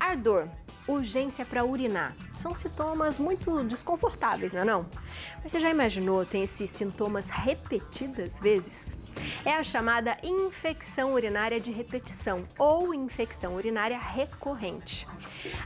Ardor, urgência para urinar, são sintomas muito desconfortáveis, não é não? Mas você já imaginou ter esses sintomas repetidas vezes? É a chamada infecção urinária de repetição ou infecção urinária recorrente.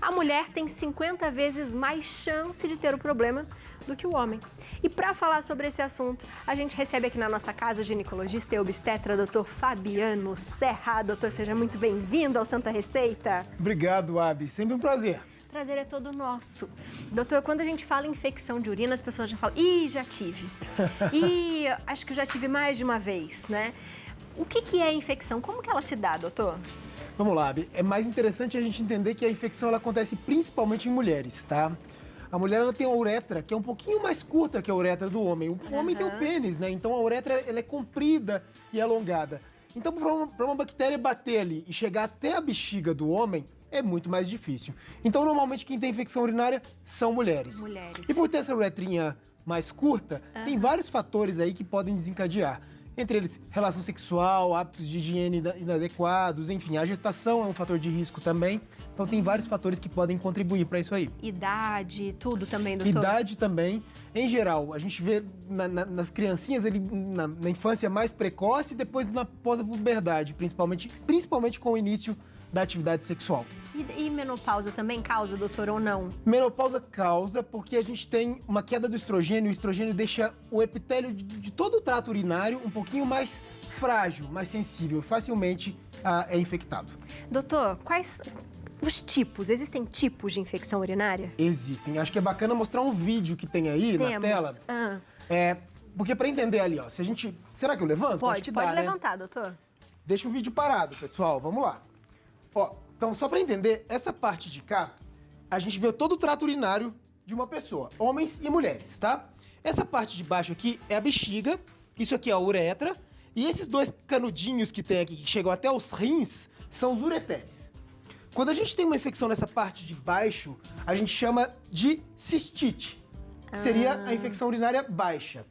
A mulher tem 50 vezes mais chance de ter o problema do que o homem. E para falar sobre esse assunto, a gente recebe aqui na nossa casa o ginecologista e obstetra, Dr. Fabiano Serra. Doutor, seja muito bem-vindo ao Santa Receita. Obrigado, Abi. Sempre um prazer. Prazer é todo nosso. Doutor, quando a gente fala em infecção de urina, as pessoas já falam, ih, já tive. Ih, acho que eu já tive mais de uma vez, né? O que é infecção? Como que ela se dá, doutor? Vamos lá, Abi. É mais interessante a gente entender que a infecção ela acontece principalmente em mulheres, tá? A mulher ela tem a uretra, que é um pouquinho mais curta que a uretra do homem. O homem tem o pênis, né? Então a uretra ela é comprida e alongada. Então, para uma bactéria bater ali e chegar até a bexiga do homem, é muito mais difícil. Então, normalmente, quem tem infecção urinária são mulheres. Mulheres. E por ter essa uretrinha mais curta, tem vários fatores aí que podem desencadear. Entre eles, relação sexual, hábitos de higiene inadequados, enfim, a gestação é um fator de risco também. Então, tem vários fatores que podem contribuir para isso aí. Idade, tudo também, doutor? Idade também. Em geral, a gente vê nas criancinhas, na infância mais precoce e depois na pós-puberdade, principalmente com o início da atividade sexual. E menopausa também causa, doutor, ou não? Menopausa causa porque a gente tem uma queda do estrogênio. O estrogênio deixa o epitélio de todo o trato urinário um pouquinho mais frágil, mais sensível, facilmente é infectado. Doutor, quais os tipos? Existem tipos de infecção urinária? Existem. Acho que é bacana mostrar um vídeo que tem aí na tela. Porque para entender ali, ó, se a gente... Será que eu levanto? Acho que Pode dá, levantar, né? Doutor. Deixa o vídeo parado, pessoal. Vamos lá. Ó, então, só para entender, essa parte de cá, a gente vê todo o trato urinário de uma pessoa, homens e mulheres, tá? Essa parte de baixo aqui é a bexiga, isso aqui é a uretra, e esses dois canudinhos que tem aqui, que chegam até os rins, são os ureteres. Quando a gente tem uma infecção nessa parte de baixo, a gente chama de cistite, que seria a infecção urinária baixa.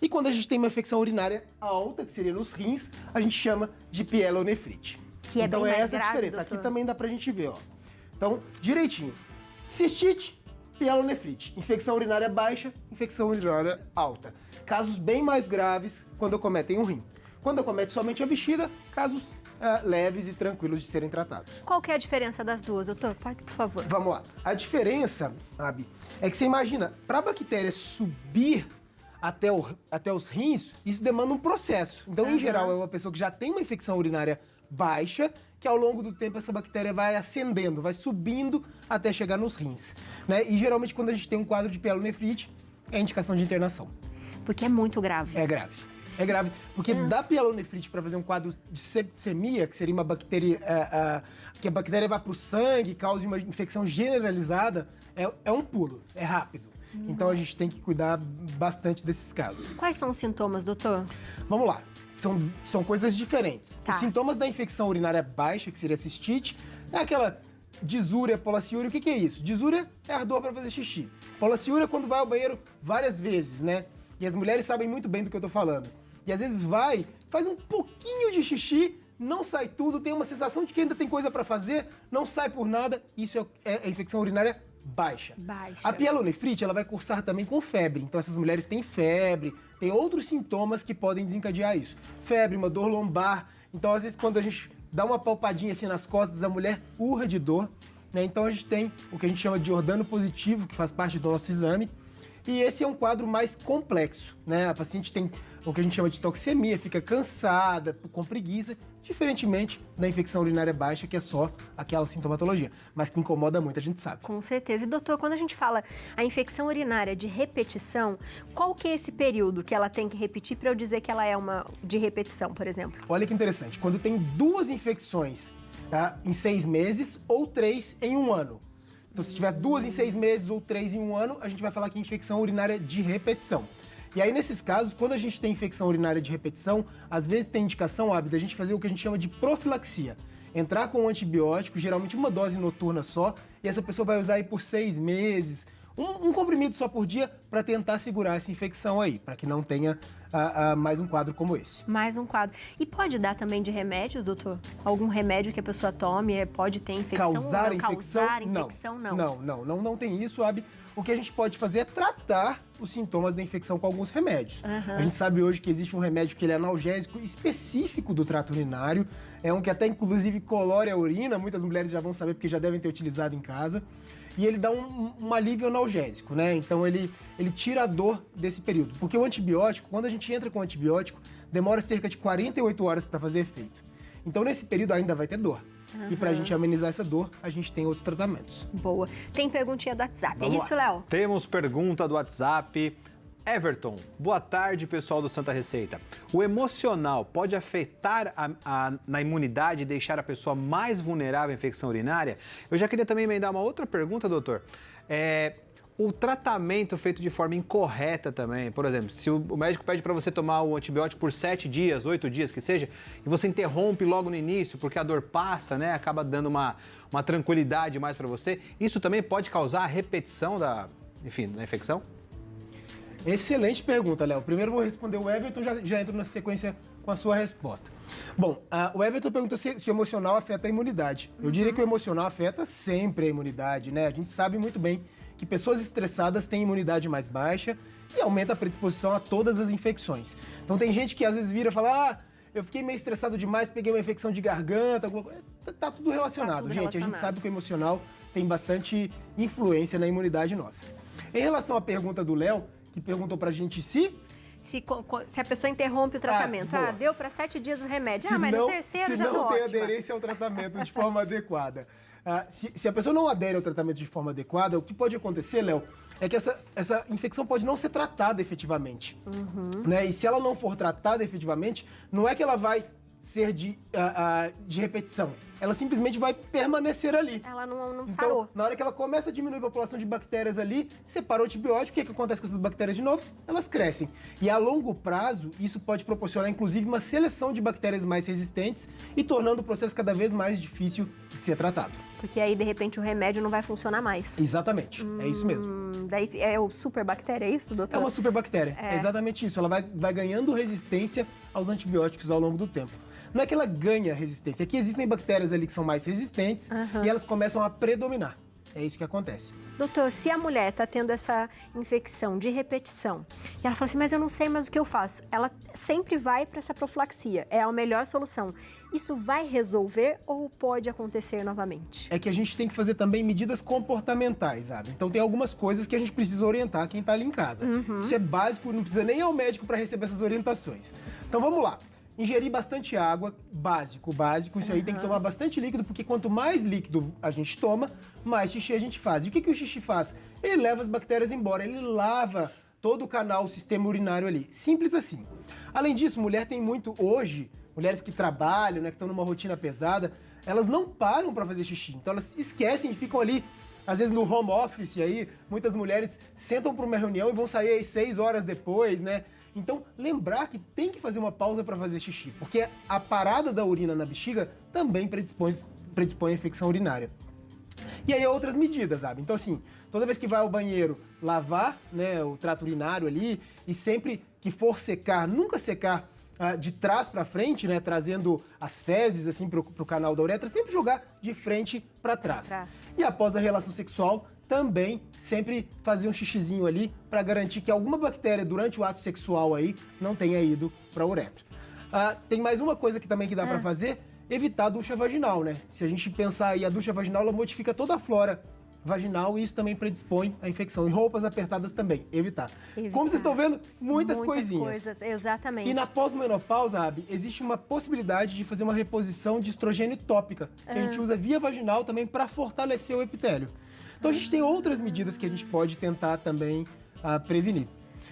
E quando a gente tem uma infecção urinária alta, que seria nos rins, a gente chama de pielonefrite. Que é então bem é mais essa a grave, diferença. doutor. Aqui também dá pra gente ver, ó. Então, direitinho. Cistite, pielonefrite. Infecção urinária baixa, infecção urinária alta. Casos bem mais graves quando acometem o rim. Quando acomete somente a bexiga, casos leves e tranquilos de serem tratados. Qual que é a diferença das duas, doutor? Pode, por favor. Vamos lá. A diferença, Abi, é que você imagina, para a bactéria subir até os rins, isso demanda um processo. Então, em geral, é uma pessoa que já tem uma infecção urinária baixa, que ao longo do tempo essa bactéria vai ascendendo, vai subindo até chegar nos rins, né? E geralmente quando a gente tem um quadro de pielonefrite, é indicação de internação. Porque é muito grave. É grave. É grave, porque da pielonefrite para fazer um quadro de septicemia, que seria uma bactéria, que a bactéria vai para o sangue, cause uma infecção generalizada, é um pulo, é rápido. Então a gente tem que cuidar bastante desses casos. Quais são os sintomas, doutor? Vamos lá. São coisas diferentes. Tá. Os sintomas da infecção urinária baixa, que seria a cistite, é aquela disúria, polaciúria. O que é isso? Disúria é ardor para fazer xixi. Polaciúria é quando vai ao banheiro várias vezes, né? E as mulheres sabem muito bem do que eu tô falando. E às vezes faz um pouquinho de xixi, não sai tudo, tem uma sensação de que ainda tem coisa para fazer, não sai por nada. Isso é a infecção urinária baixa. A pielonefrite, ela vai cursar também com febre. Então essas mulheres têm febre, tem outros sintomas que podem desencadear isso. Febre, uma dor lombar. Então às vezes quando a gente dá uma palpadinha assim nas costas, a mulher urra de dor, né? Então a gente tem o que a gente chama de Giordano positivo, que faz parte do nosso exame. E esse é um quadro mais complexo, né? A paciente tem o que a gente chama de toxemia, fica cansada, com preguiça, diferentemente da infecção urinária baixa, que é só aquela sintomatologia, mas que incomoda muito, a gente sabe. Com certeza. E doutor, quando a gente fala a infecção urinária de repetição, qual que é esse período que ela tem que repetir para eu dizer que ela é uma de repetição, por exemplo? Olha que interessante, quando tem 2 infecções, tá, em 6 meses ou 3 em 1 ano. Então, se tiver 2 em 6 meses ou 3 em 1 ano, a gente vai falar que é infecção urinária de repetição. E aí, nesses casos, quando a gente tem infecção urinária de repetição, às vezes tem indicação, Abi, da gente fazer o que a gente chama de profilaxia. Entrar com um antibiótico, geralmente uma dose noturna só, e essa pessoa vai usar aí por 6 meses, um comprimido só por dia, para tentar segurar essa infecção aí, para que não tenha mais um quadro como esse. Mais um quadro. E pode dar também de remédio, doutor? Algum remédio que a pessoa tome pode ter infecção? Causar ou não? infecção? Causar infecção, não. Não tem isso, Abi. O que a gente pode fazer é tratar os sintomas da infecção com alguns remédios. A gente sabe hoje que existe um remédio que ele é analgésico específico do trato urinário. É um que até, inclusive, colore a urina. Muitas mulheres já vão saber porque já devem ter utilizado em casa. E ele dá um alívio analgésico, né? Então ele tira a dor desse período. Porque o antibiótico, quando a gente entra com o antibiótico, demora cerca de 48 horas para fazer efeito. Então nesse período ainda vai ter dor. E pra gente amenizar essa dor, a gente tem outros tratamentos. Boa. Tem perguntinha do WhatsApp, Vamos é isso, Léo? Temos pergunta do WhatsApp. Everton, boa tarde, pessoal do Santa Receita. O emocional pode afetar na imunidade e deixar a pessoa mais vulnerável à infecção urinária? Eu já queria também emendar uma outra pergunta, doutor. O tratamento feito de forma incorreta também, por exemplo, se o médico pede para você tomar o antibiótico por 7 dias, 8 dias que seja, e você interrompe logo no início porque a dor passa, né, acaba dando uma tranquilidade mais para você, isso também pode causar a repetição da infecção? Excelente pergunta, Léo. Primeiro vou responder o Everton, já entro na sequência com a sua resposta. Bom, o Everton perguntou se o emocional afeta a imunidade. Eu diria que o emocional afeta sempre a imunidade, né? A gente sabe muito bem que pessoas estressadas têm imunidade mais baixa e aumenta a predisposição a todas as infecções. Então tem gente que às vezes vira e fala, eu fiquei meio estressado demais, peguei uma infecção de garganta, alguma coisa. Tá tudo relacionado, gente. A gente sabe que o emocional tem bastante influência na imunidade nossa. Em relação à pergunta do Léo, que perguntou pra gente se a pessoa interrompe o tratamento. Deu para 7 dias o remédio. Mas no terceiro já tô ótima. Se não tem aderência ao tratamento de forma adequada. Se a pessoa não adere ao tratamento de forma adequada, o que pode acontecer, Léo, é que essa infecção pode não ser tratada efetivamente. Né? E se ela não for tratada efetivamente, não é que ela vai ser de repetição. Ela simplesmente vai permanecer ali. Ela não Então, sarou. na hora que ela começa a diminuir a população de bactérias ali, separa o antibiótico, o que acontece com essas bactérias de novo? Elas crescem. E a longo prazo, isso pode proporcionar, inclusive, uma seleção de bactérias mais resistentes e tornando o processo cada vez mais difícil de ser tratado. Porque aí, de repente, o remédio não vai funcionar mais. Exatamente. É isso mesmo. Daí é o superbactéria, é isso, doutor? É uma superbactéria. É exatamente isso. Ela vai ganhando resistência aos antibióticos ao longo do tempo. Não é que ela ganha resistência, é que existem bactérias ali que são mais resistentes e elas começam a predominar. É isso que acontece. Doutor, se a mulher está tendo essa infecção de repetição e ela fala assim, mas eu não sei mais o que eu faço, ela sempre vai para essa profilaxia, é a melhor solução. Isso vai resolver ou pode acontecer novamente? É que a gente tem que fazer também medidas comportamentais, sabe? Então tem algumas coisas que a gente precisa orientar quem está ali em casa. Isso é básico, não precisa nem ir ao médico para receber essas orientações. Então vamos lá. Ingerir bastante água, básico. Isso aí tem que tomar bastante líquido, porque quanto mais líquido a gente toma, mais xixi a gente faz. E o que o xixi faz? Ele leva as bactérias embora, ele lava todo o canal, o sistema urinário ali. Simples assim. Além disso, mulher tem muito hoje, mulheres que trabalham, né, que estão numa rotina pesada, elas não param para fazer xixi. Então elas esquecem e ficam ali, às vezes no home office aí, muitas mulheres sentam para uma reunião e vão sair aí 6 horas depois, né? Então, lembrar que tem que fazer uma pausa para fazer xixi, porque a parada da urina na bexiga também predispõe à infecção urinária. E aí outras medidas, sabe? Então, assim, toda vez que vai ao banheiro, lavar, né, o trato urinário ali, e sempre que for secar, nunca secar de trás para frente, né, trazendo as fezes assim pro canal da uretra, sempre jogar de frente para trás. E após a relação sexual, também sempre fazer um xixizinho ali para garantir que alguma bactéria durante o ato sexual aí não tenha ido para a uretra. Tem mais uma coisa que também que dá para fazer, evitar a ducha vaginal, né? Se a gente pensar aí, a ducha vaginal ela modifica toda a flora vaginal e isso também predispõe à infecção. E roupas apertadas também, evitar. Como vocês estão vendo, muitas coisinhas. Exatamente. E na pós-menopausa, Abi, existe uma possibilidade de fazer uma reposição de estrogênio tópica, que a gente usa via vaginal também para fortalecer o epitélio. Então a gente tem outras medidas que a gente pode tentar também prevenir.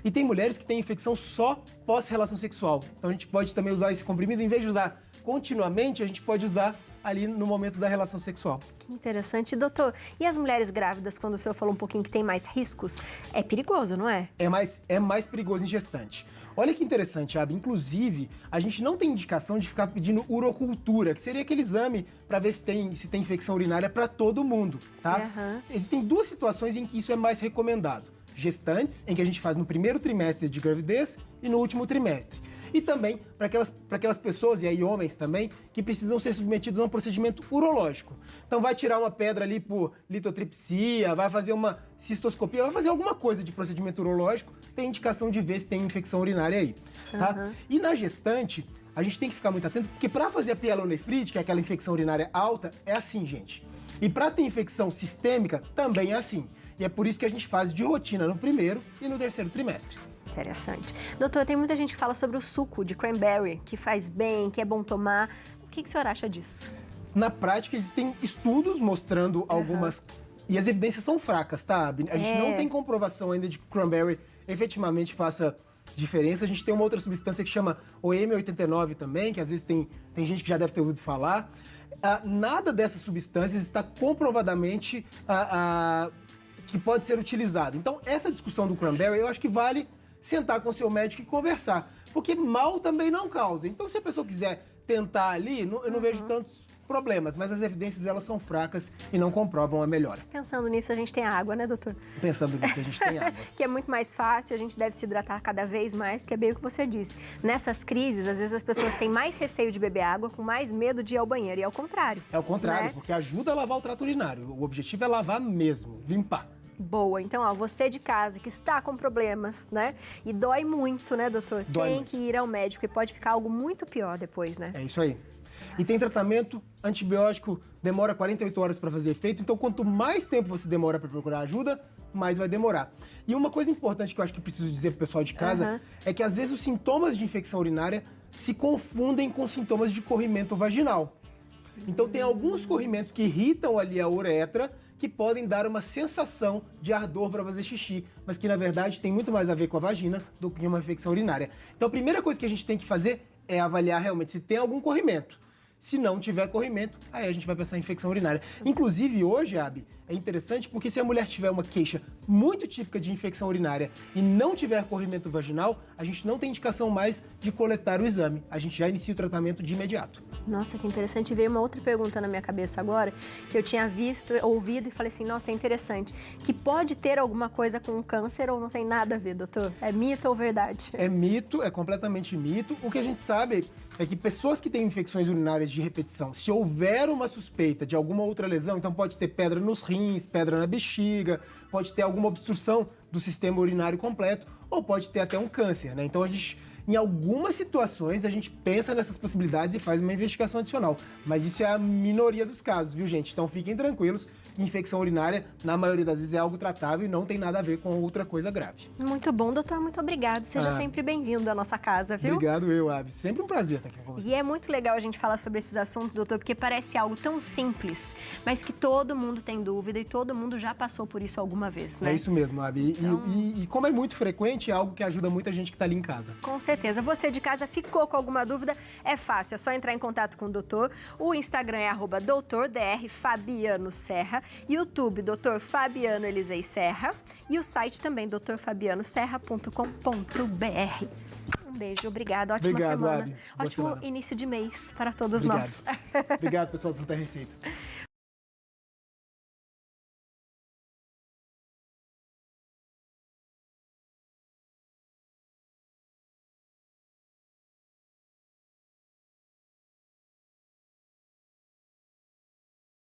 E tem mulheres que têm infecção só pós-relação sexual. Então a gente pode também usar esse comprimido, em vez de usar continuamente, a gente pode usar ali no momento da relação sexual. Que interessante. Doutor, e as mulheres grávidas, quando o senhor falou um pouquinho que tem mais riscos, é perigoso, não é? É mais perigoso em gestante. Olha que interessante, Abi. Inclusive, a gente não tem indicação de ficar pedindo urocultura, que seria aquele exame para ver se tem infecção urinária para todo mundo, tá? Existem 2 situações em que isso é mais recomendado. gestantes, em que a gente faz no primeiro trimestre de gravidez e no último trimestre. E também para aquelas pessoas, e aí homens também, que precisam ser submetidos a um procedimento urológico. Então vai tirar uma pedra ali por litotripsia, vai fazer uma cistoscopia, vai fazer alguma coisa de procedimento urológico, tem indicação de ver se tem infecção urinária aí, tá? E na gestante, a gente tem que ficar muito atento, porque para fazer a pielonefrite, que é aquela infecção urinária alta, é assim, gente. E para ter infecção sistêmica, também é assim. E é por isso que a gente faz de rotina no primeiro e no terceiro trimestre. Interessante. Doutor, tem muita gente que fala sobre o suco de cranberry, que faz bem, que é bom tomar. O que o senhor acha disso? Na prática, existem estudos mostrando algumas... E as evidências são fracas, tá? A gente não tem comprovação ainda de que o cranberry efetivamente faça diferença. A gente tem uma outra substância que chama o M89 também, que às vezes tem gente que já deve ter ouvido falar. Nada dessas substâncias está comprovadamente que pode ser utilizado. Então, essa discussão do cranberry, eu acho que vale sentar com o seu médico e conversar. Porque mal também não causa. Então, se a pessoa quiser tentar ali, eu não vejo tantos problemas, mas as evidências, elas são fracas e não comprovam a melhora. Pensando nisso, a gente tem água, né, doutor? Pensando nisso, a gente tem água. Que é muito mais fácil, a gente deve se hidratar cada vez mais, porque é bem o que você disse. Nessas crises, às vezes as pessoas têm mais receio de beber água, com mais medo de ir ao banheiro, e é o contrário. É o contrário, né? porque ajuda a lavar o trato urinário. O objetivo é lavar mesmo, limpar. Boa. Então, ó, você de casa que está com problemas, né? E dói muito, né, doutor? Dói tem muito. que ir ao médico e pode ficar algo muito pior depois, né? É isso aí. E tem tratamento, antibiótico demora 48 horas para fazer efeito, então quanto mais tempo você demora para procurar ajuda, mais vai demorar. E uma coisa importante que eu acho que preciso dizer pro pessoal de casa é que às vezes os sintomas de infecção urinária se confundem com sintomas de corrimento vaginal. Então tem alguns corrimentos que irritam ali a uretra, que podem dar uma sensação de ardor para fazer xixi, mas que na verdade tem muito mais a ver com a vagina do que uma infecção urinária. Então a primeira coisa que a gente tem que fazer é avaliar realmente se tem algum corrimento. Se não tiver corrimento, aí a gente vai pensar em infecção urinária. Inclusive hoje, Abi, é interessante porque se a mulher tiver uma queixa muito típica de infecção urinária e não tiver corrimento vaginal, a gente não tem indicação mais de coletar o exame. A gente já inicia o tratamento de imediato. Nossa, que interessante. Veio uma outra pergunta na minha cabeça agora, que eu tinha visto, ouvido e falei assim, nossa, é interessante. Que pode ter alguma coisa com câncer ou não tem nada a ver, doutor? É mito ou verdade? É mito, é completamente mito. O que a gente sabe é que pessoas que têm infecções urinárias de repetição, se houver uma suspeita de alguma outra lesão, então pode ter pedra nos rins, pedra na bexiga, pode ter alguma obstrução do sistema urinário completo, ou pode ter até um câncer, né? Então a gente, em algumas situações, a gente pensa nessas possibilidades e faz uma investigação adicional. Mas isso é a minoria dos casos, viu, gente? Então fiquem tranquilos que infecção urinária, na maioria das vezes, é algo tratável e não tem nada a ver com outra coisa grave. Muito bom, doutor. Muito obrigado. Seja sempre bem-vindo à nossa casa, viu? Obrigado, Abi. Sempre um prazer estar aqui com vocês. E é muito legal a gente falar sobre esses assuntos, doutor, porque parece algo tão simples, mas que todo mundo tem dúvida e todo mundo já passou por isso alguma vez, né? É isso mesmo, Abi. E como é muito frequente, é algo que ajuda muita gente que está ali em casa. Com certeza. Você de casa ficou com alguma dúvida? É fácil, é só entrar em contato com o doutor. O Instagram é @doutordrfabianoserra, YouTube Dr. Fabiano Elisei Serra e o site também drfabianoserra.com.br. Um beijo, obrigado, ótima Obrigado, semana. Abi. Boa Ótimo semana. início de mês para todos Obrigado. nós. Obrigado, pessoal do Santa Receita.